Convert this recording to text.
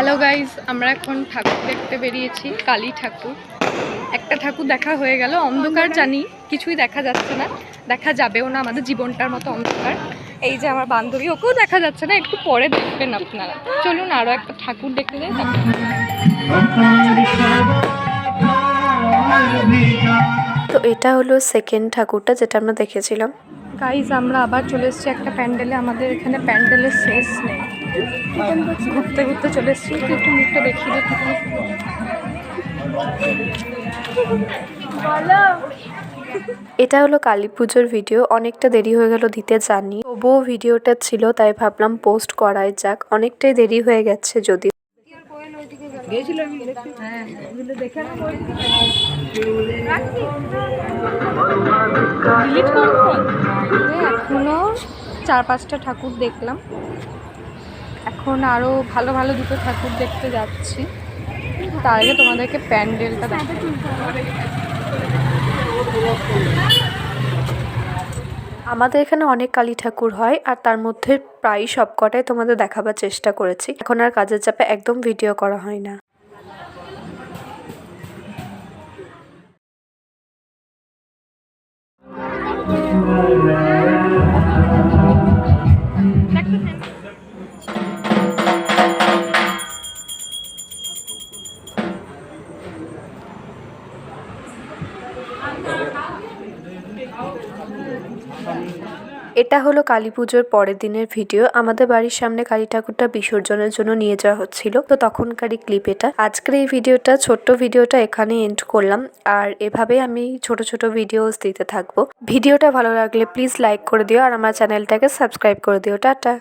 Hello guys, আমরা এখন ঠাকুর দেখতে বেরিয়েছি। কালী ঠাকুর। একটা ঠাকুর দেখা হয়ে গেল। অন্ধকার জানি, কিছুই দেখা যাচ্ছে না, দেখা যাবেও না, আমাদের জীবনটার মতো অন্ধকার। এই যে আমার বান্ধবী, ওকেও দেখা যাচ্ছে না, একটু পরে দেখবেন আপনারা। চলুন আরও একটা ঠাকুর দেখতে যাই। তো এটা হলো সেকেন্ড ঠাকুরটা যেটা আমরা দেখেছিলাম। গাইজ, আমরা আবার চলে এসেছি একটা প্যান্ডেলে। আমাদের এখানে প্যান্ডেলের শেষ নেই, ঘুরতে ঘুরতে চলে এসেছি। একটু মুখটা দেখিয়ে দিই। এটা হলো কালী পুজোর ভিডিও। অনেকটা দেরি হয়ে গেল দিতে জানি, তবুও ভিডিওটা ছিল তাই ভাবলাম পোস্ট করাই যাক। অনেকটাই দেরি হয়ে গেছে যদিও। এখনো 4-5টা ঠাকুর দেখলাম। এখন আরো ভালো ভালো দুটো ঠাকুর দেখতে যাচ্ছি। তার আগে তোমাদেরকে প্যান্ডেলটা দেখাবো। আমাদের এখানে অনেক কালী ঠাকুর হয়, আর তার মধ্যে প্রায় সবকটাই তোমাদের দেখাবার চেষ্টা করেছি। এখন আর কাজের চাপে একদম ভিডিও করা হয় না। এটা হলো কালী পুজোর পরের দিনের ভিডিও। আমাদের বাড়ির সামনে কালী ঠাকুরটা বিসর্জনের জন্য নিয়ে যাওয়া হচ্ছিল, তো তখনকারই ক্লিপ এটা। আজকের এই ভিডিওটা, ছোট্ট ভিডিওটা এখানে এন্ড করলাম। আর এভাবে আমি ছোট ছোট ভিডিওস দিতে থাকবো। ভিডিওটা ভালো লাগলে প্লিজ লাইক করে দিও, আর আমার চ্যানেলটাকে সাবস্ক্রাইব করে দিও। টাটা।